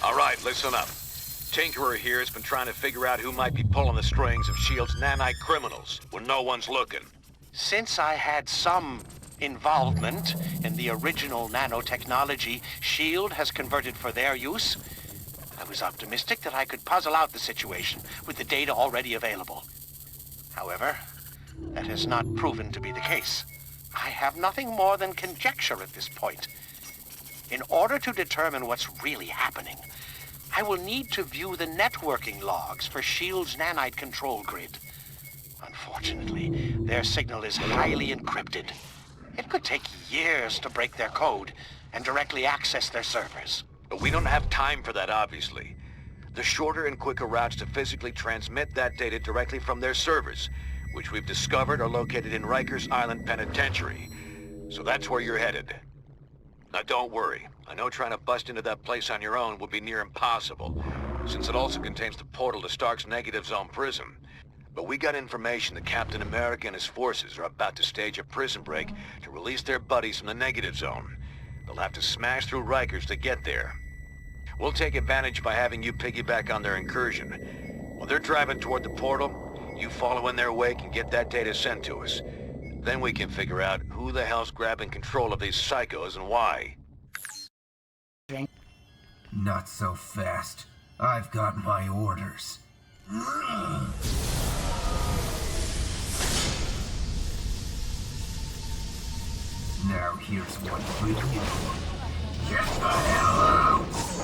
All right, listen up. Tinkerer here has been trying to figure out who might be pulling the strings of S.H.I.E.L.D.'s nanite criminals when no one's looking. Since I had some involvement in the original nanotechnology S.H.I.E.L.D. has converted for their use, I was optimistic that I could puzzle out the situation with the data already available. However, that has not proven to be the case. I have nothing more than conjecture at this point. In order to determine what's really happening, I will need to view the networking logs for S.H.I.E.L.D.'s nanite control grid. Unfortunately, their signal is highly encrypted. It could take years to break their code and directly access their servers. But we don't have time for that, obviously. The shorter and quicker routes to physically transmit that data directly from their servers, which we've discovered are located in Rikers Island Penitentiary. So that's where you're headed. Now don't worry. I know trying to bust into that place on your own would be near impossible, since it also contains the portal to Stark's negative zone prison. But we got information that Captain America and his forces are about to stage a prison break to release their buddies from the negative zone. They'll have to smash through Rikers to get there. We'll take advantage by having you piggyback on their incursion. While they're driving toward the portal, you follow in their wake and get that data sent to us. Then we can figure out who the hell's grabbing control of these psychos and why. Not so fast. I've got my orders. Now here's one for you. Get the hell out!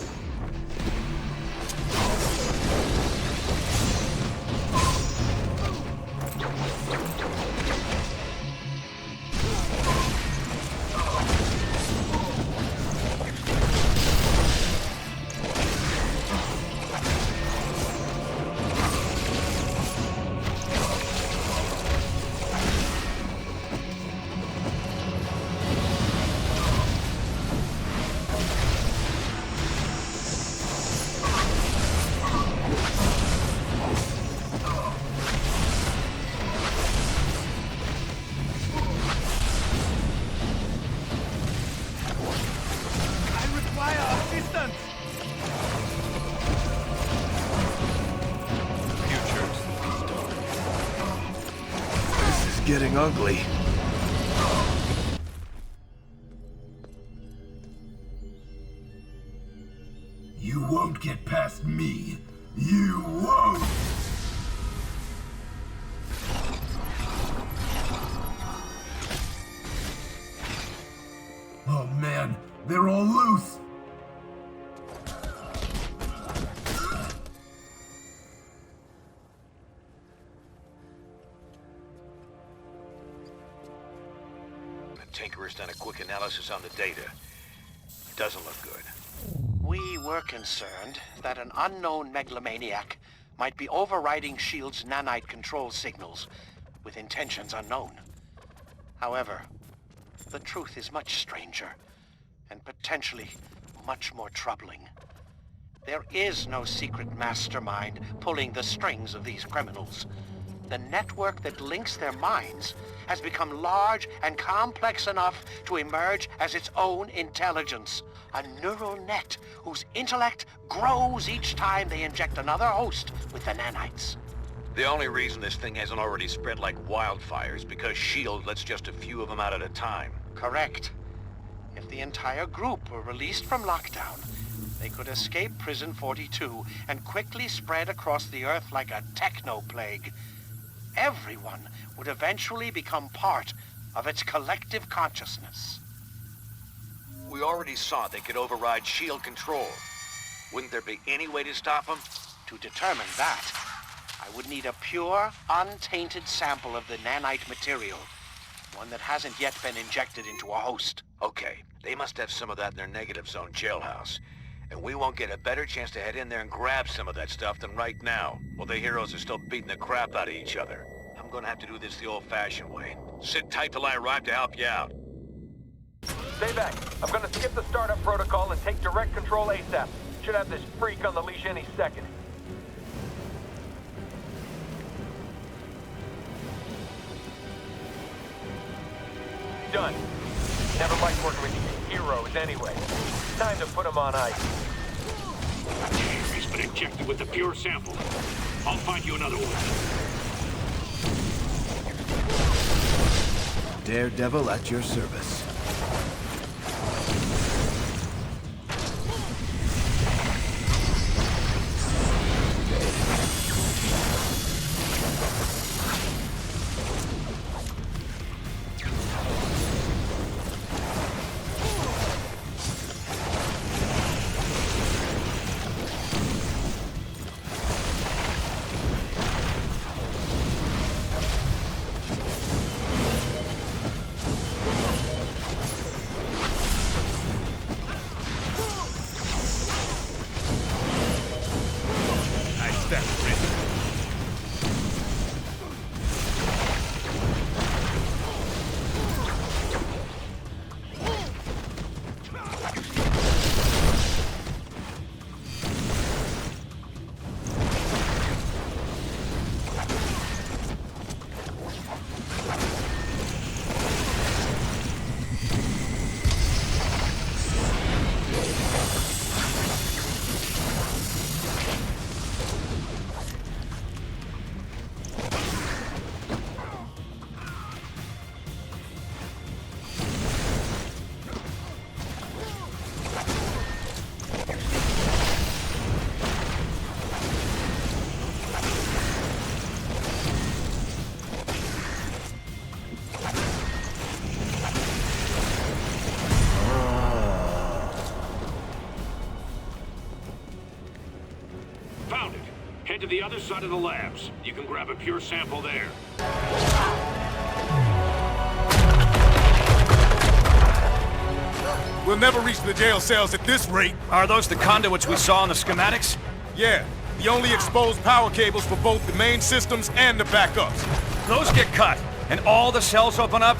Getting ugly. You won't get past me. You won't! Oh man, they're all loose! Tinkerer's done a quick analysis on the data. Doesn't look good. We were concerned that an unknown megalomaniac might be overriding S.H.I.E.L.D.'s nanite control signals with intentions unknown. However, the truth is much stranger and potentially much more troubling. There is no secret mastermind pulling the strings of these criminals. The network that links their minds has become large and complex enough to emerge as its own intelligence. A neural net whose intellect grows each time they inject another host with the nanites. The only reason this thing hasn't already spread like wildfire is because S.H.I.E.L.D. lets just a few of them out at a time. Correct. If the entire group were released from lockdown, they could escape Prison 42 and quickly spread across the Earth like a techno-plague. Everyone would eventually become part of its collective consciousness. We already saw they could override S.H.I.E.L.D. control. Wouldn't there be any way to stop them? To determine that, I would need a pure, untainted sample of the nanite material. One that hasn't yet been injected into a host. Okay, they must have some of that in their negative zone jailhouse. And we won't get a better chance to head in there and grab some of that stuff than right now, while the heroes are still beating the crap out of each other. I'm gonna have to do this the old-fashioned way. Sit tight till I arrive to help you out. Stay back. I'm gonna skip the startup protocol and take direct control ASAP. Should have this freak on the leash any second. Done. Never liked working with these heroes anyway. Time to put them on ice. He's been injected with the pure sample. I'll find you another one. Daredevil at your service. Head to the other side of the labs. You can grab a pure sample there. We'll never reach the jail cells at this rate. Are those the conduits we saw in the schematics? Yeah, the only exposed power cables for both the main systems and the backups. Those get cut, and all the cells open up?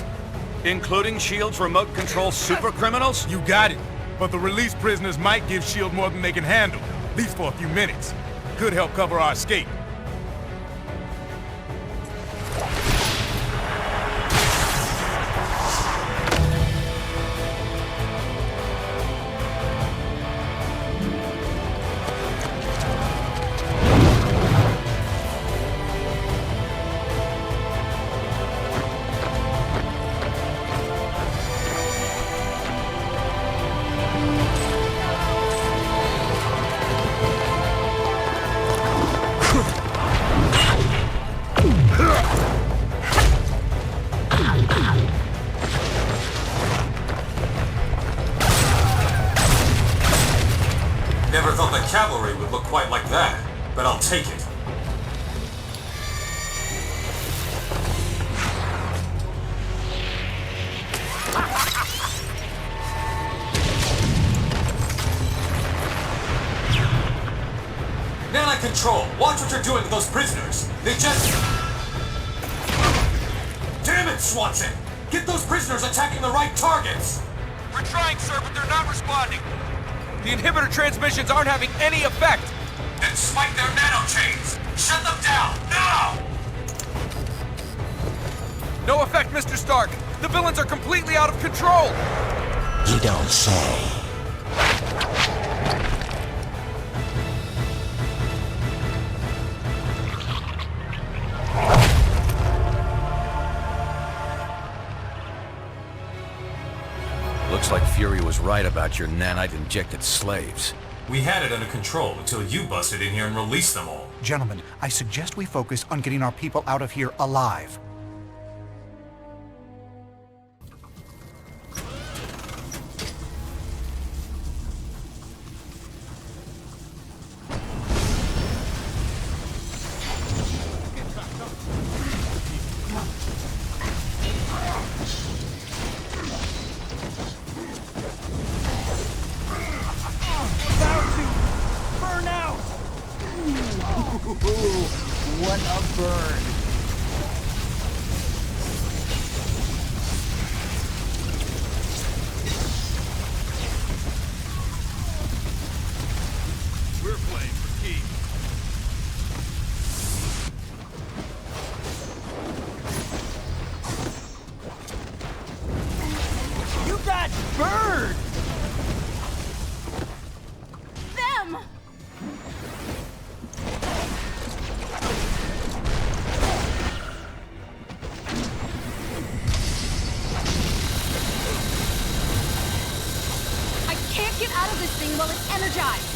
Including S.H.I.E.L.D.'s remote control super criminals? You got it. But the released prisoners might give S.H.I.E.L.D. more than they can handle, at least for a few minutes. Could help cover our escape. Never thought the cavalry would look quite like that, but I'll take it. Nanite Control, watch what you're doing with those prisoners. They just... Damn it, Swanson! Get those prisoners attacking the right targets! We're trying, sir, but they're not responding. The inhibitor transmissions aren't having any effect. Then spike their nanochains! Shut them down, now! No effect, Mr. Stark. The villains are completely out of control. You don't say. Looks like Fury was right about your nanite-injected slaves. We had it under control until you busted in here and released them all. Gentlemen, I suggest we focus on getting our people out of here alive. What a burn! We're playing for keeps. You got burned! Them! I can't get out of this thing while it's energized!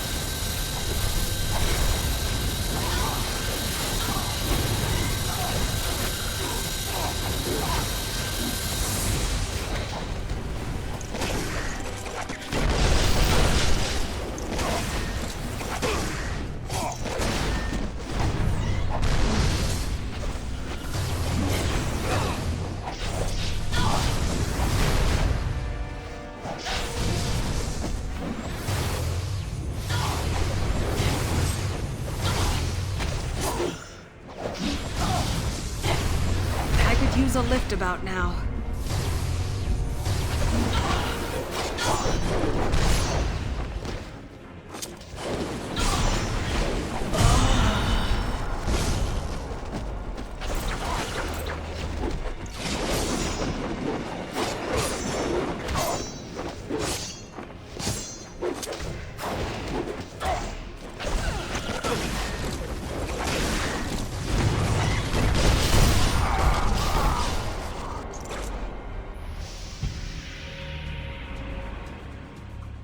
Use a lift about now.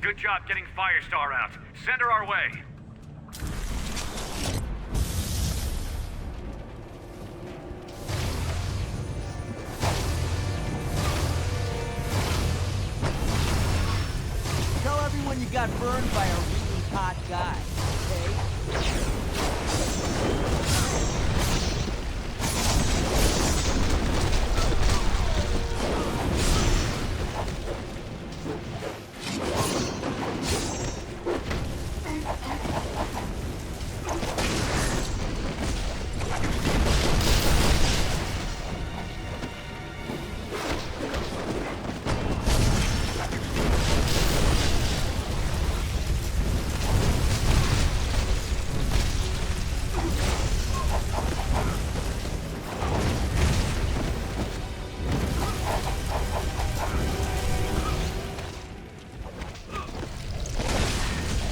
Good job getting Firestar out. Send her our way. Tell everyone you got burned by a really hot guy, okay?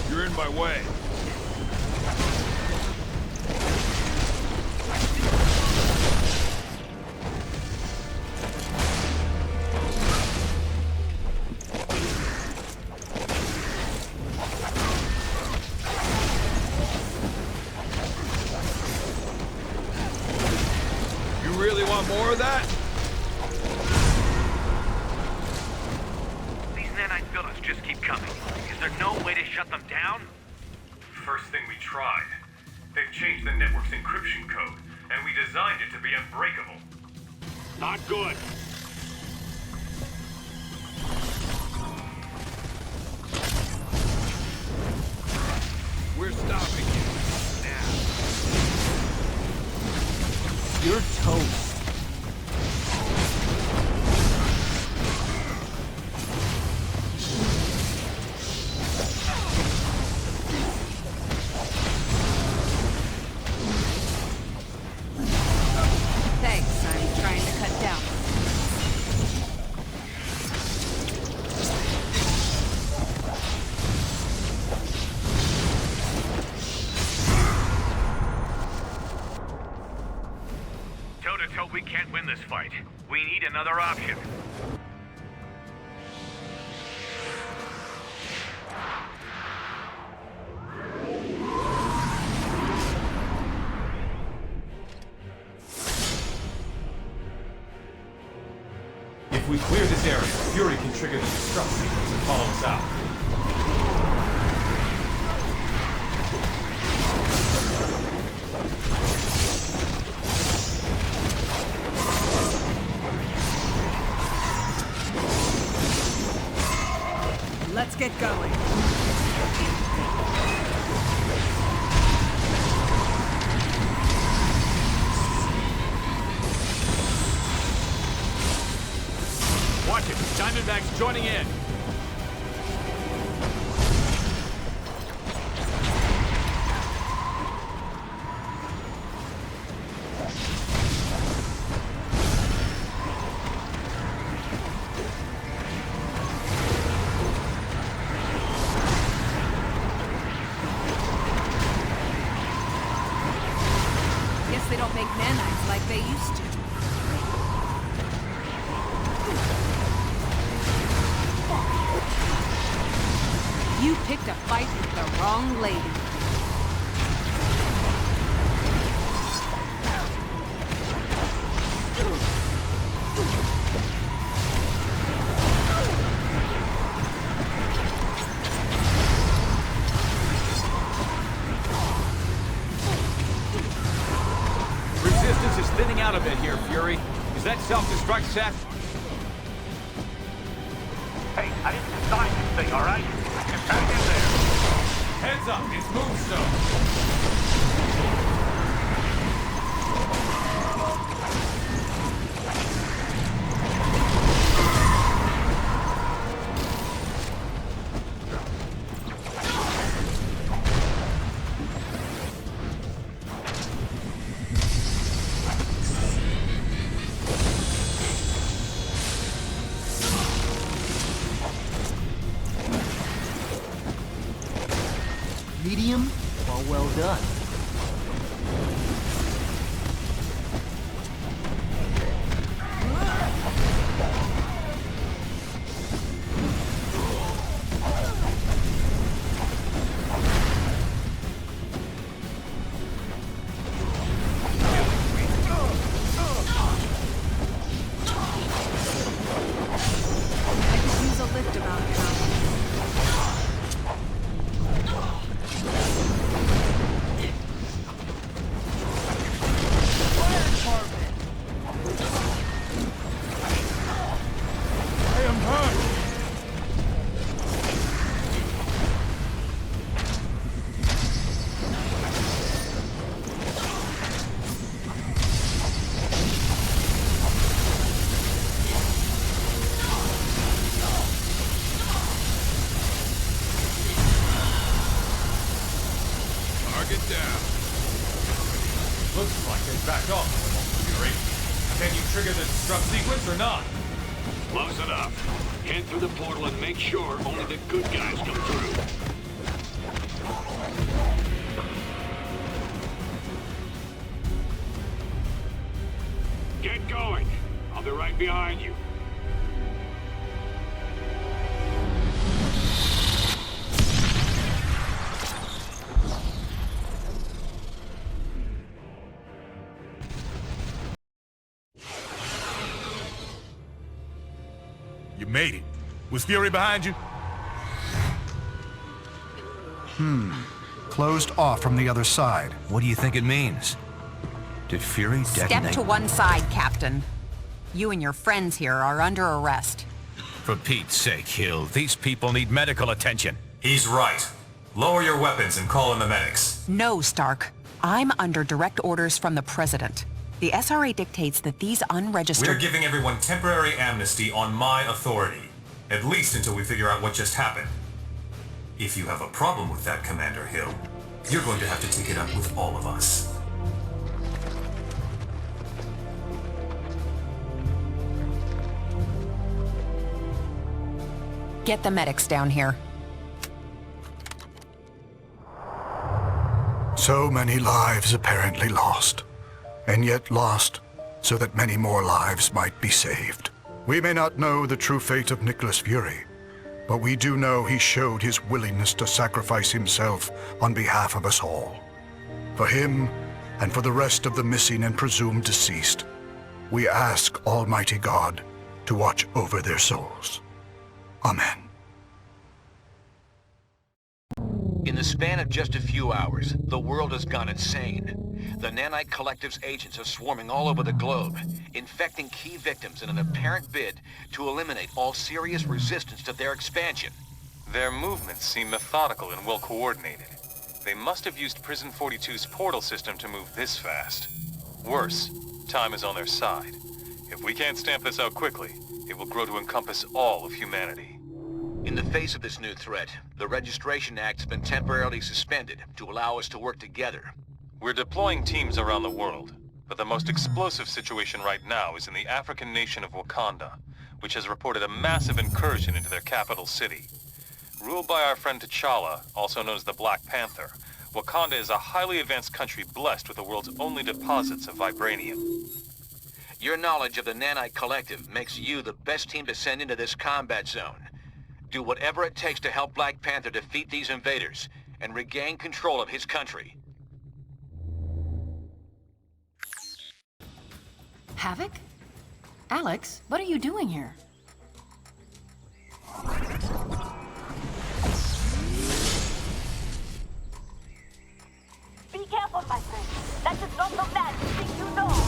You're in my way. You really want more of that? These nanite villains just keep coming. Is there no way to shut them down? First thing we tried. They've changed the network's encryption code, and we designed it to be unbreakable. Not good. We're stopping you. You're toast. Thanks, I'm trying to cut down. Toe-to-toe, we can't win this fight. We need another option. If we clear this area, Fury can trigger the destruct sequence and follow us out. Let's get going. Watch it. Diamondback's joining in. make nanites like they used to. You picked a fight with the wrong lady. Resistance is thinning out a bit here, Fury. Is that self-destruct set? Hey, I didn't design this thing, all right? Just hang in there. Heads up, it's Moonstone. Medium? Well done. I could use a lift about now. I am hurt. Target down. Looks like they backed off, Fury. Can you trigger the destruct sequence or not? Close enough. Head through the portal and make sure only the good guys come through. Get going. I'll be right behind you. You made it. Was Fury behind you? Closed off from the other side. What do you think it means? Did Fury detonate? Step to one side, Captain. You and your friends here are under arrest. For Pete's sake, Hill, these people need medical attention. He's right. Lower your weapons and call in the medics. No, Stark. I'm under direct orders from the President. The SRA dictates that these unregistered... We're giving everyone temporary amnesty on my authority. At least until we figure out what just happened. If you have a problem with that, Commander Hill, you're going to have to take it up with all of us. Get the medics down here. So many lives apparently lost, and yet lost so that many more lives might be saved. We may not know the true fate of Nicholas Fury, but we do know he showed his willingness to sacrifice himself on behalf of us all. For him, and for the rest of the missing and presumed deceased, we ask Almighty God to watch over their souls. Amen. In the span of just a few hours, the world has gone insane. The Nanite Collective's agents are swarming all over the globe, infecting key victims in an apparent bid to eliminate all serious resistance to their expansion. Their movements seem methodical and well coordinated. They must have used Prison 42's portal system to move this fast. Worse, time is on their side. If we can't stamp this out quickly, it will grow to encompass all of humanity. In the face of this new threat, the Registration Act has been temporarily suspended to allow us to work together. We're deploying teams around the world, but the most explosive situation right now is in the African nation of Wakanda, which has reported a massive incursion into their capital city. Ruled by our friend T'Challa, also known as the Black Panther, Wakanda is a highly advanced country blessed with the world's only deposits of vibranium. Your knowledge of the Nanite Collective makes you the best team to send into this combat zone. Do whatever it takes to help Black Panther defeat these invaders and regain control of his country. Havok? Alex, what are you doing here? Be careful, my friend. That is not the man you think you know.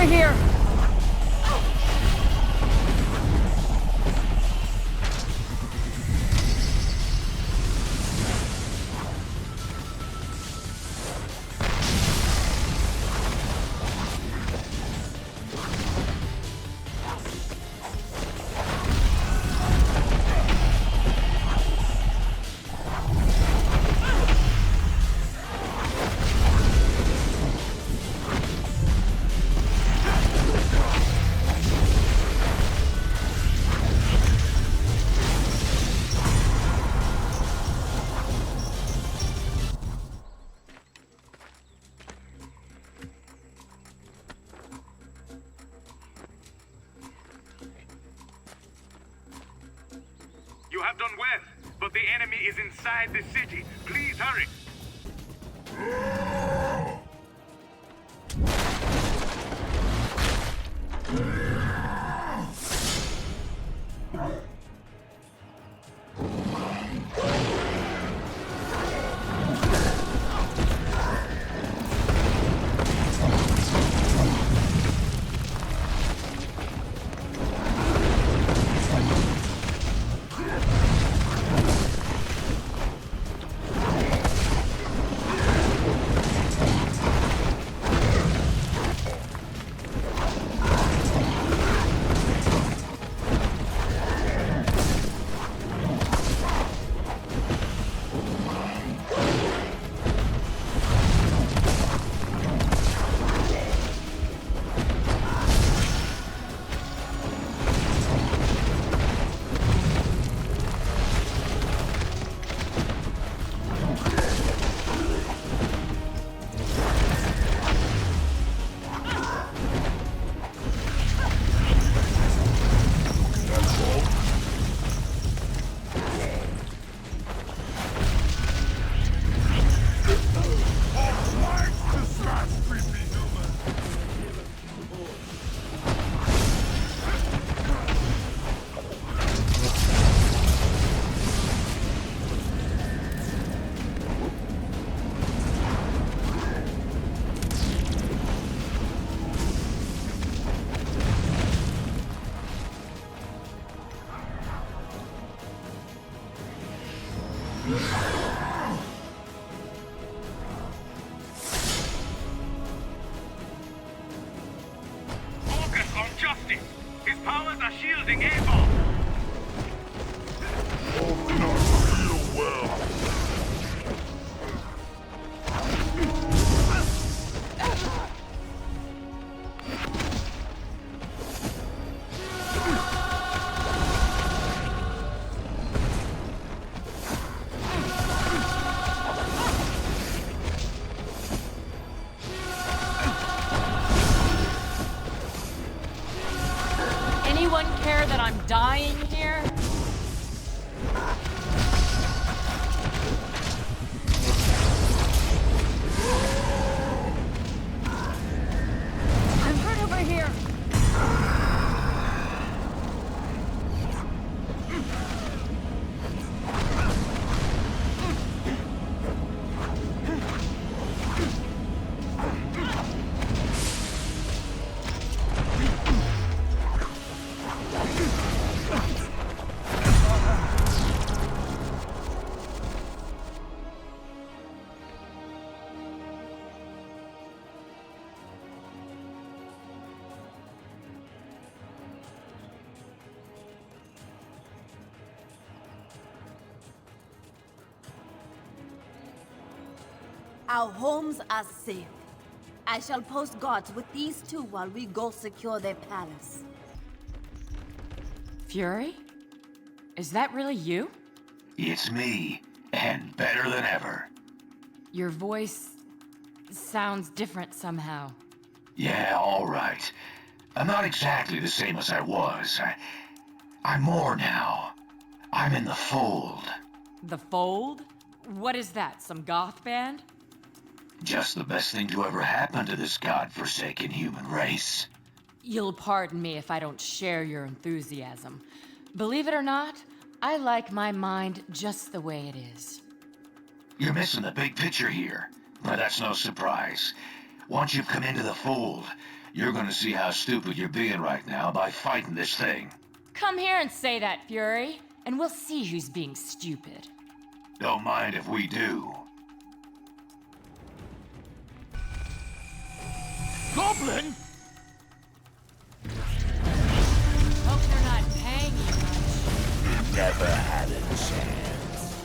Here! You have done well, but the enemy is inside the city. Please hurry. Focus on justice. His powers are shielding Havok. Anyone care that I'm dying here? I'm hurt over here. Our homes are safe. I shall post guards with these two while we go secure their palace. Fury? Is that really you? It's me, and better than ever. Your voice sounds different somehow. Yeah, all right. I'm not exactly the same as I was. I'm more now. I'm in the fold. The Fold? What is that, some goth band? Just the best thing to ever happen to this godforsaken human race. You'll pardon me if I don't share your enthusiasm. Believe it or not, I like my mind just the way it is. You're missing the big picture here, but that's no surprise. Once you've come into the fold, you're gonna see how stupid you're being right now by fighting this thing. Come here and say that, Fury, and we'll see who's being stupid. Don't mind if we do. Goblin? Hope they're not paying you much. Never had a chance.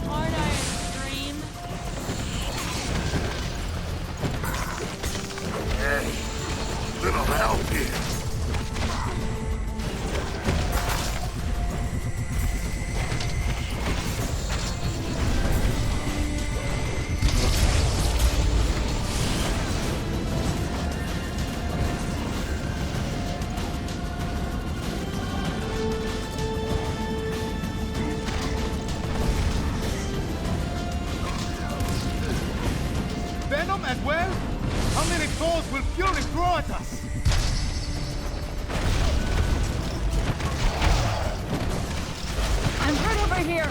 Aren't I a dream? Hey, little help here. Venom as well? How many souls will Fury throw at us? I'm hurt over here.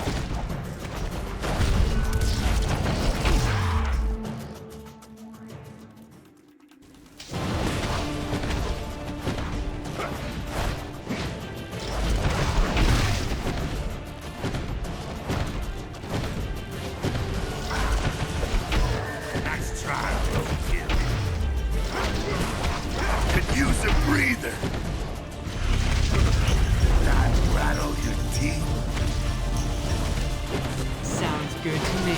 Nice try, roadkill. Could use a breather. That rattle your teeth. Sounds good to me.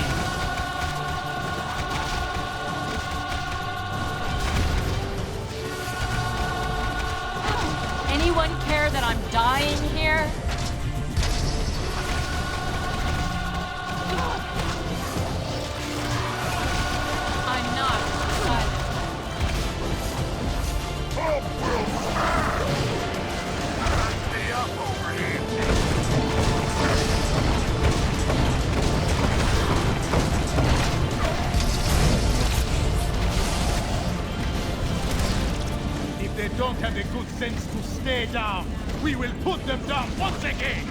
Anyone care that I'm dying here? I'm not silent. Stay up over here. If they don't have the good sense to stay down. We will put them down once again!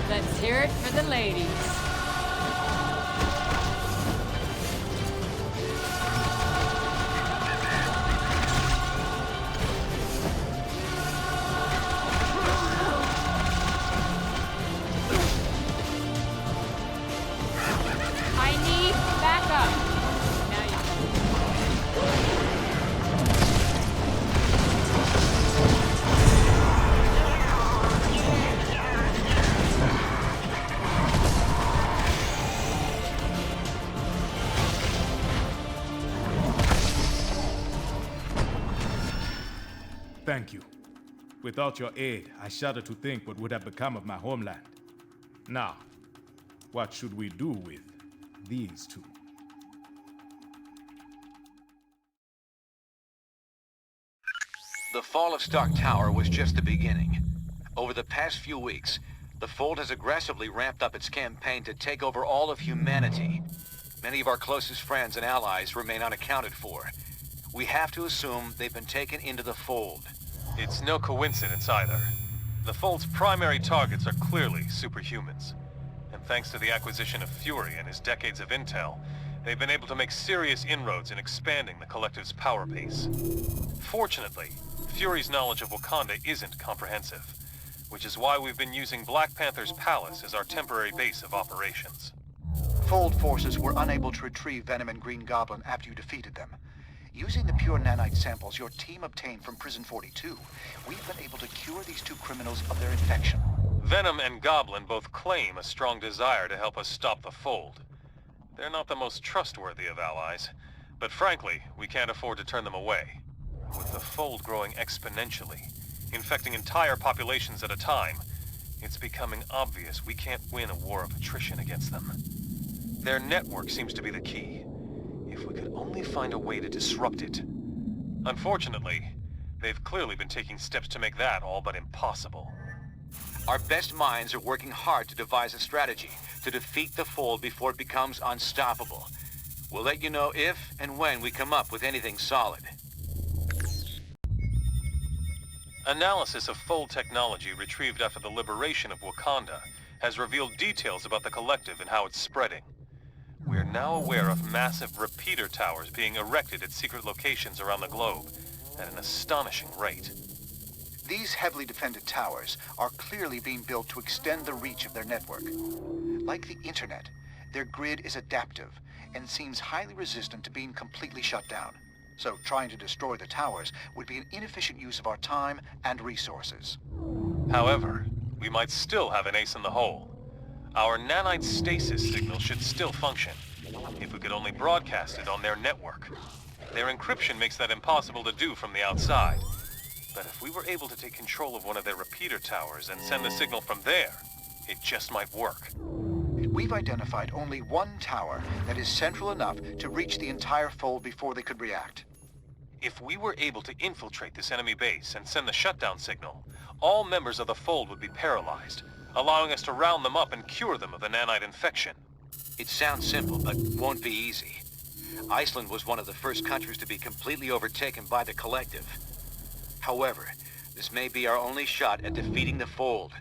Let's hear it for the ladies. Thank you. Without your aid, I shudder to think what would have become of my homeland. Now, what should we do with these two? The fall of Stark Tower was just the beginning. Over the past few weeks, the Fold has aggressively ramped up its campaign to take over all of humanity. Many of our closest friends and allies remain unaccounted for. We have to assume they've been taken into the Fold. It's no coincidence either. The Fold's primary targets are clearly superhumans. And thanks to the acquisition of Fury and his decades of intel, they've been able to make serious inroads in expanding the Collective's power base. Fortunately, Fury's knowledge of Wakanda isn't comprehensive, which is why we've been using Black Panther's palace as our temporary base of operations. Fold forces were unable to retrieve Venom and Green Goblin after you defeated them. Using the pure nanite samples your team obtained from Prison 42, we've been able to cure these two criminals of their infection. Venom and Goblin both claim a strong desire to help us stop the Fold. They're not the most trustworthy of allies, but frankly, we can't afford to turn them away. With the Fold growing exponentially, infecting entire populations at a time, it's becoming obvious we can't win a war of attrition against them. Their network seems to be the key. If we could only find a way to disrupt it. Unfortunately, they've clearly been taking steps to make that all but impossible. Our best minds are working hard to devise a strategy to defeat the Fold before it becomes unstoppable. We'll let you know if and when we come up with anything solid. Analysis of Fold technology retrieved after the liberation of Wakanda has revealed details about the Collective and how it's spreading. We are now aware of massive repeater towers being erected at secret locations around the globe at an astonishing rate. These heavily defended towers are clearly being built to extend the reach of their network. Like the internet, their grid is adaptive and seems highly resistant to being completely shut down. So trying to destroy the towers would be an inefficient use of our time and resources. However, we might still have an ace in the hole. Our nanite stasis signal should still function, if we could only broadcast it on their network. Their encryption makes that impossible to do from the outside. But if we were able to take control of one of their repeater towers and send the signal from there, it just might work. We've identified only one tower that is central enough to reach the entire Fold before they could react. If we were able to infiltrate this enemy base and send the shutdown signal, all members of the Fold would be paralyzed, allowing us to round them up and cure them of the nanite infection. It sounds simple, but won't be easy. Iceland was one of the first countries to be completely overtaken by the Collective. However, this may be our only shot at defeating the Fold.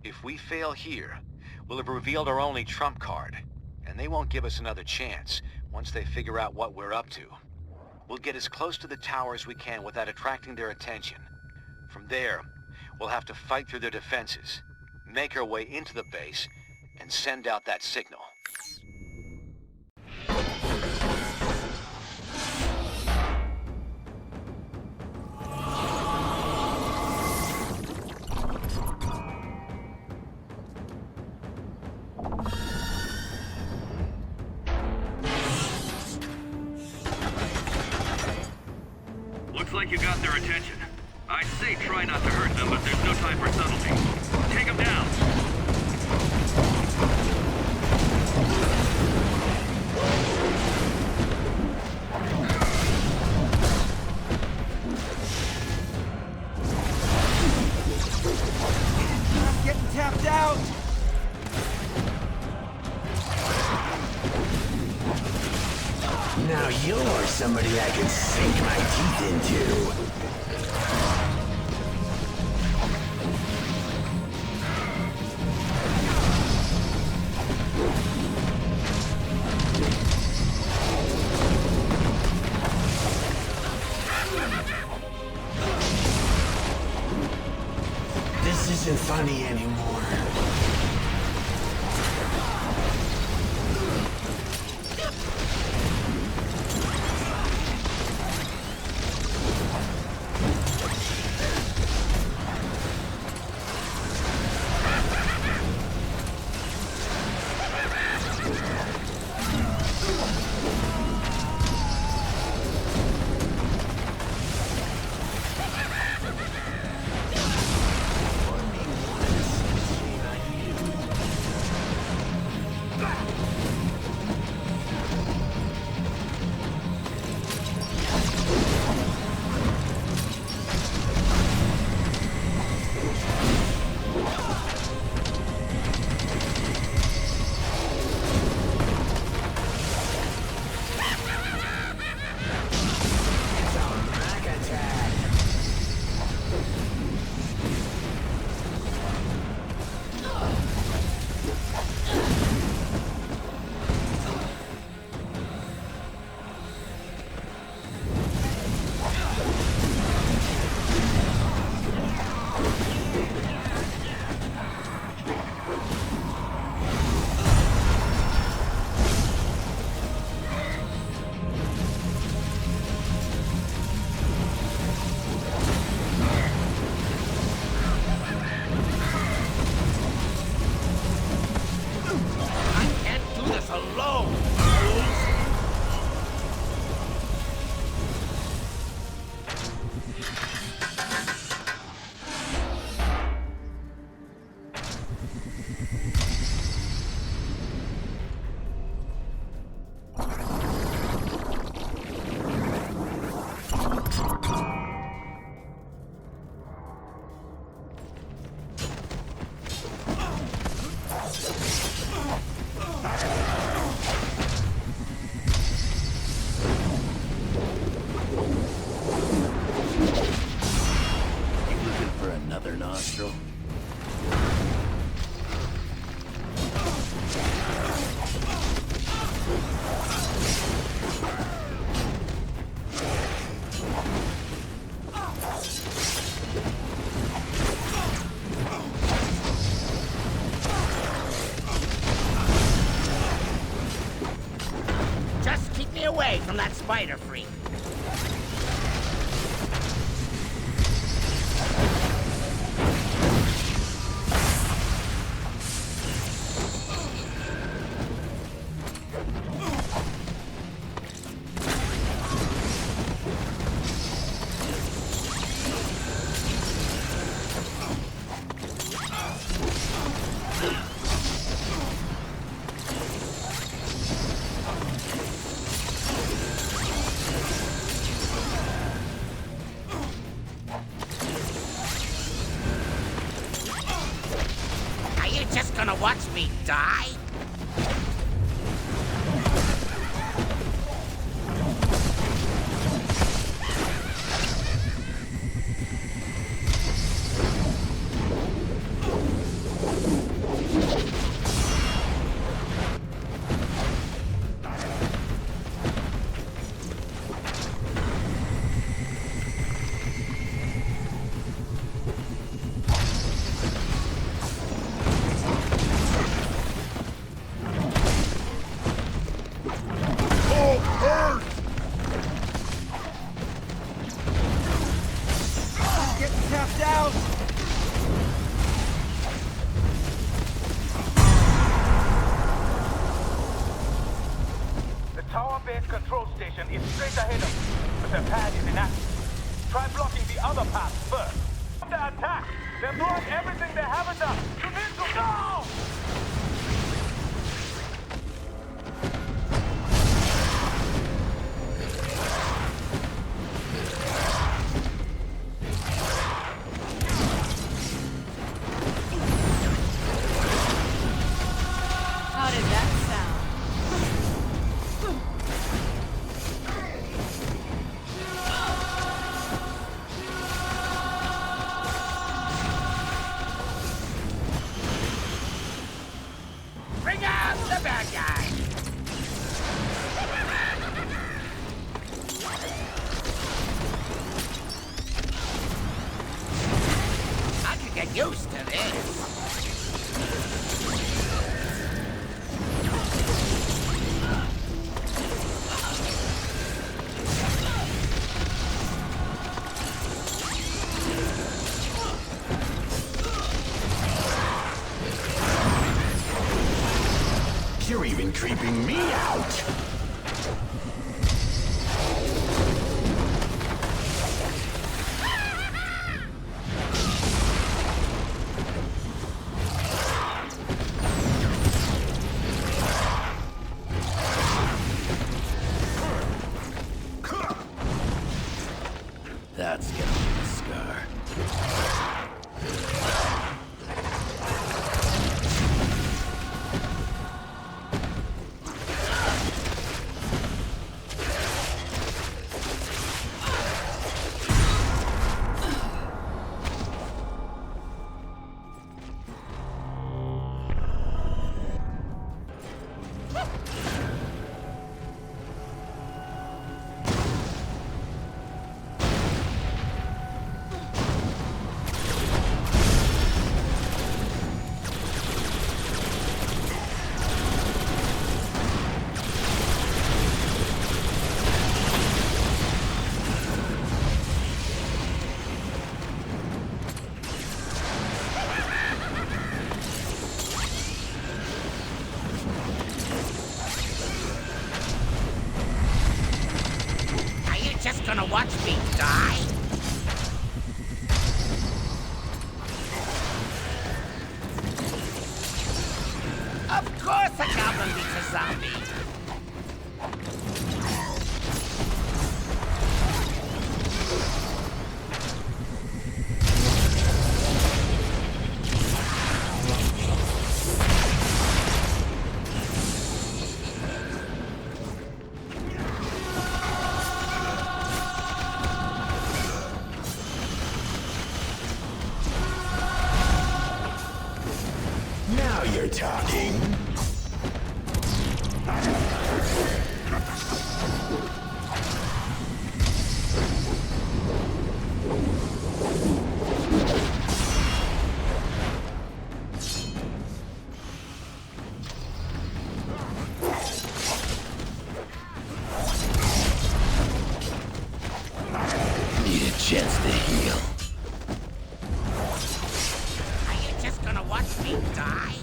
If we fail here, we'll have revealed our only trump card, and they won't give us another chance once they figure out what we're up to. We'll get as close to the tower as we can without attracting their attention. From there, we'll have to fight through their defenses, make our way into the base, and send out that signal. Looks like you got their attention. I say try not to hurt them, but there's no time for subtlety. Take them down! somebody I can sink my teeth into. This isn't funny anymore. From that spider freak. Gonna watch me die? Control station is straight ahead of you, but their pad is inactive. Try blocking the other path first. Under attack! They're blowing everything they haven't done! You need to go! How did that sound? used to this. You're even creeping me out. That's gonna be a scar. Just gonna watch me die? Of course a goblin beats a zombie. Now you're talking. Need a chance to heal. Are you just gonna watch me die?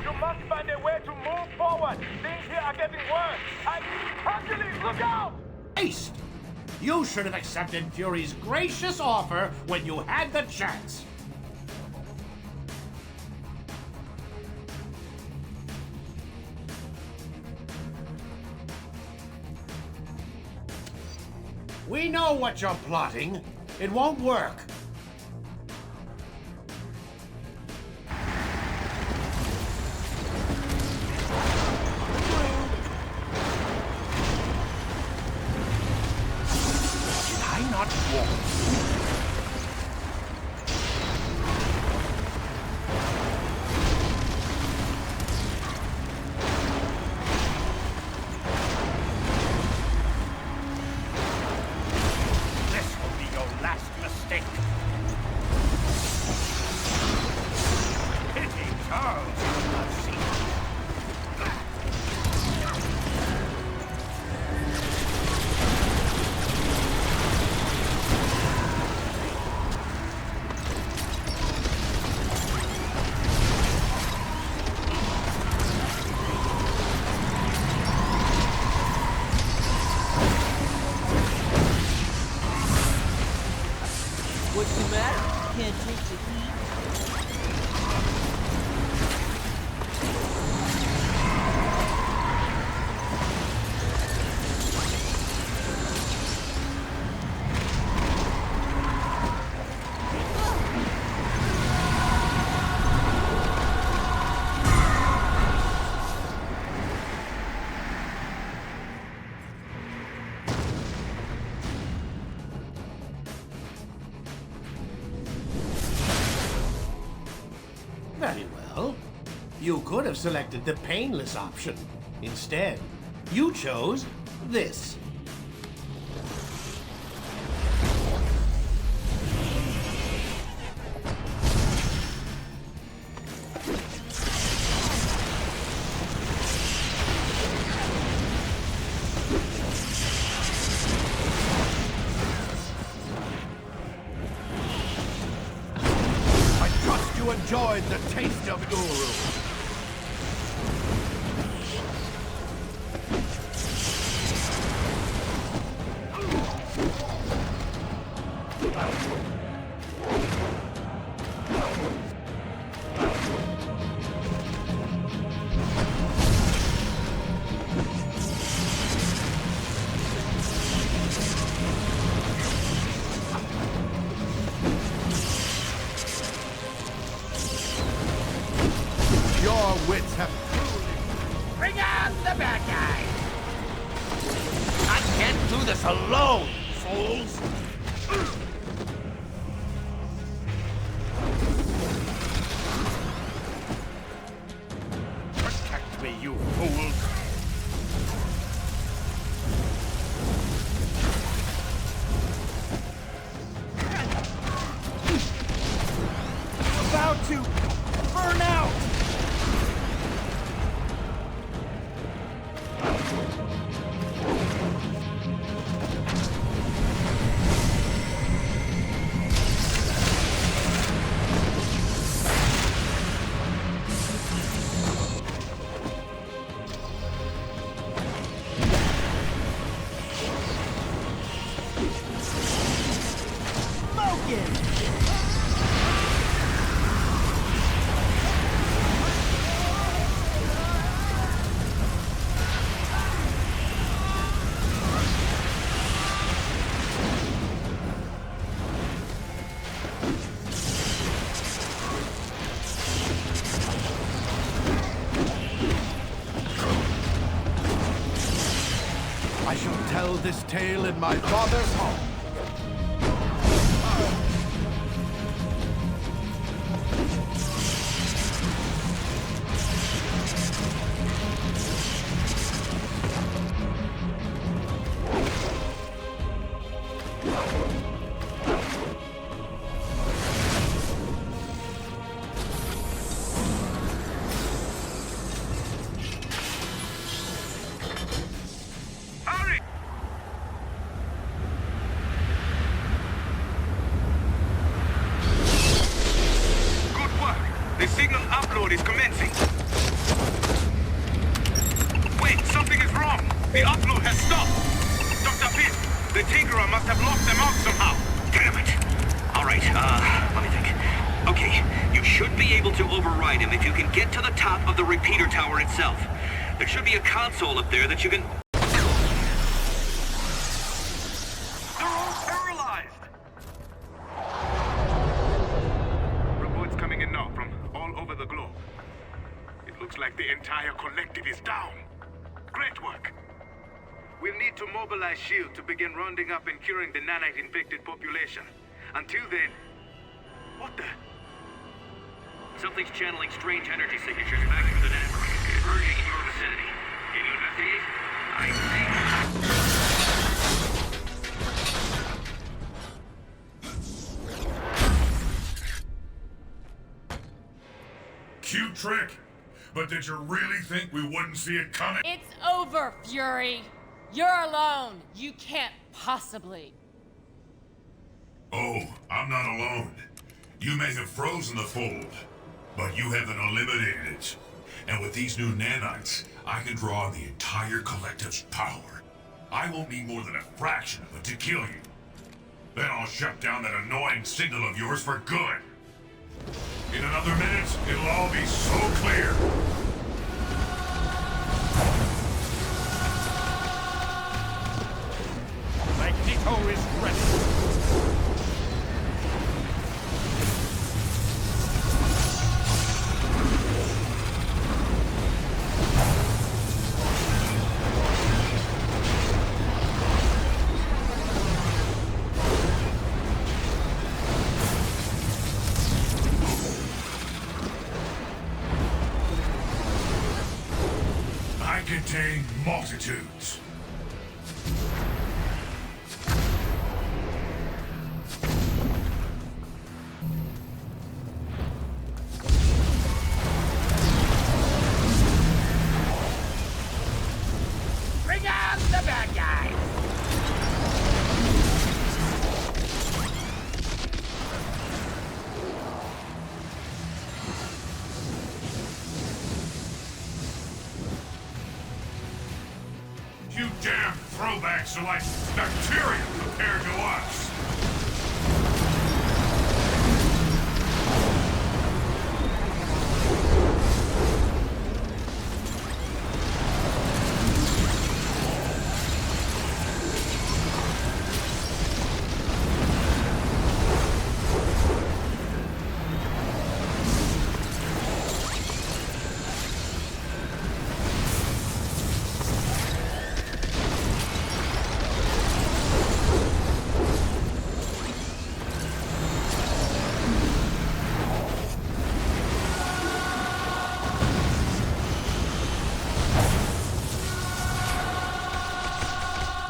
You must find a way to move forward. Things here are getting worse. Hercules, look out! Haste! You should have accepted Fury's gracious offer when you had the chance. We know what you're plotting. It won't work. Did I not warn you? This will be your last mistake. Pity Charles could not see it. What's the matter? Can't take the heat? Very well. You could have selected the painless option. Instead, you chose this. Enjoyed the taste of Uru. Wits have truly... Bring out the bad guy! I can't do this alone, fools! Protect me, you fools! About to burn out! I shall tell this tale in my father's home. There should be a console up there that you can... They're all paralyzed! Reports coming in now from all over the globe. It looks like the entire collective is down. Great work. We'll need to mobilize S.H.I.E.L.D. to begin rounding up and curing the nanite-infected population. Until then... What the... Something's channeling strange energy signatures back through the network. Urging in your vicinity. Can you investigate? I see. Cute trick. But did you really think we wouldn't see it coming? It's over, Fury. You're alone. You can't possibly. Oh, I'm not alone. You may have frozen the fold, but you haven't eliminated it. And with these new nanites, I can draw on the entire collective's power. I won't need more than a fraction of it to kill you. Then I'll shut down that annoying signal of yours for good. In another minute, it'll all be so clear. Magneto is ready. contain multitudes. Bring out the bad guys! You damn throwbacks are like bacteria compared to us.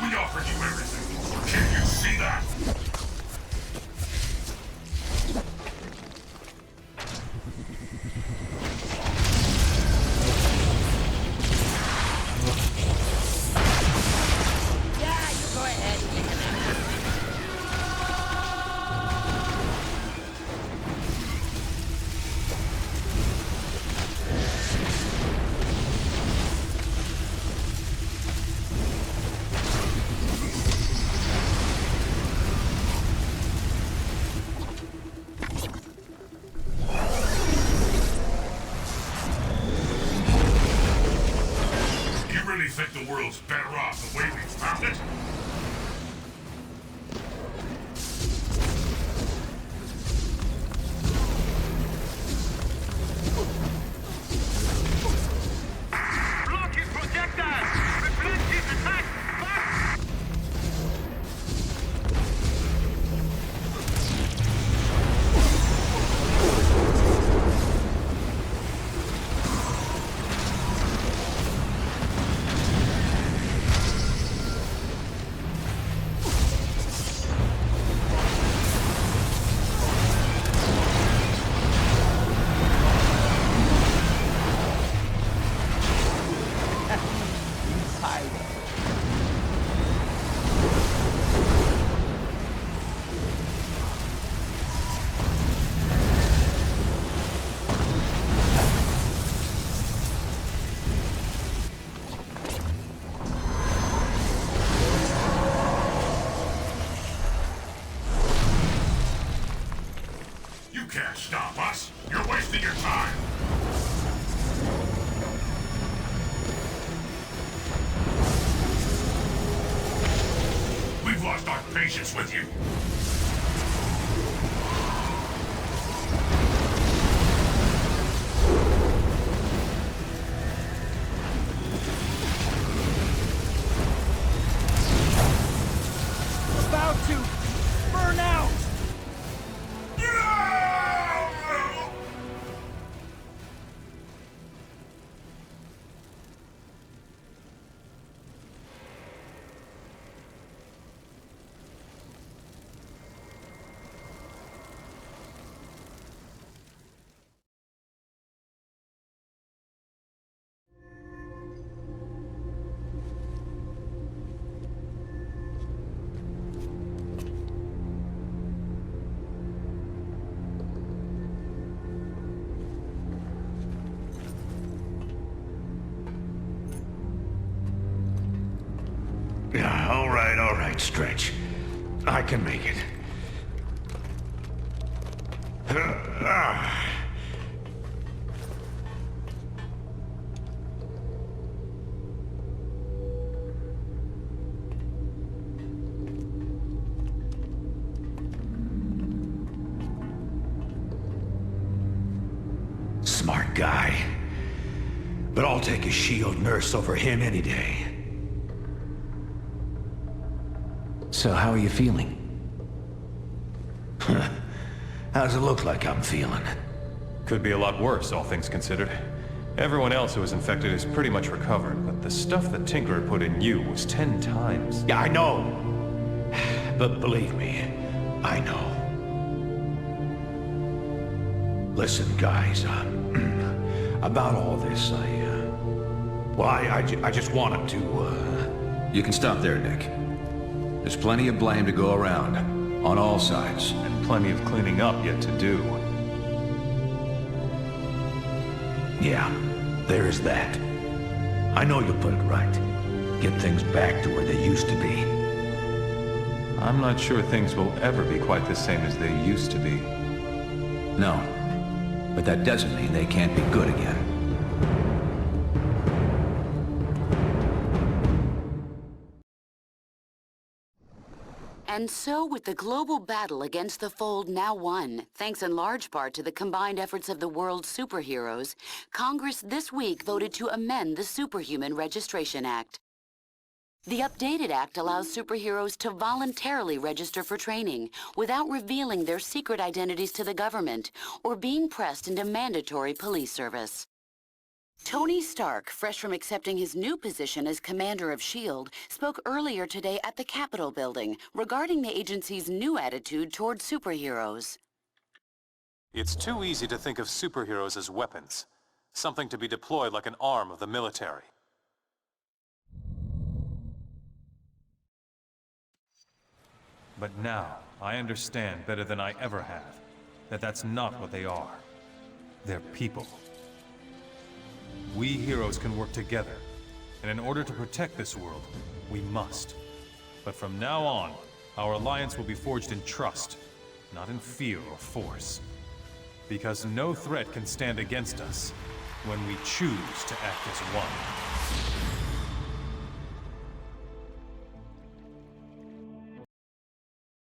We offered you everything. Can you see that? Yeah, you go ahead. You really think the world's better off the way we found it? Block his projectiles! Reflect his attack! Fast! You can't stop us. You're wasting your time. We've lost our patience with you. About to burn out! Yeah, all right, Stretch. I can make it. Smart guy. But I'll take a shield nurse over him any day. So how are you feeling? How's it look like I'm feeling? Could be a lot worse, all things considered. Everyone else who was infected is pretty much recovered, but the stuff that Tinkerer put in you was 10 times. Yeah, I know. But believe me, I know. Listen, guys, about all this, I just wanted to, You can stop there, Nick. There's plenty of blame to go around, on all sides. And plenty of cleaning up yet to do. Yeah, there is that. I know you'll put it right. Get things back to where they used to be. I'm not sure things will ever be quite the same as they used to be. No, but that doesn't mean they can't be good again. And so, with the global battle against the Fold now won, thanks in large part to the combined efforts of the world's superheroes, Congress this week voted to amend the Superhuman Registration Act. The updated act allows superheroes to voluntarily register for training without revealing their secret identities to the government or being pressed into mandatory police service. Tony Stark, fresh from accepting his new position as commander of S.H.I.E.L.D., spoke earlier today at the Capitol building regarding the agency's new attitude toward superheroes. It's too easy to think of superheroes as weapons, something to be deployed like an arm of the military. But now, I understand better than I ever have, that that's not what they are. They're people. We heroes can work together, and in order to protect this world, we must. But from now on, our alliance will be forged in trust, not in fear or force. Because no threat can stand against us when we choose to act as one.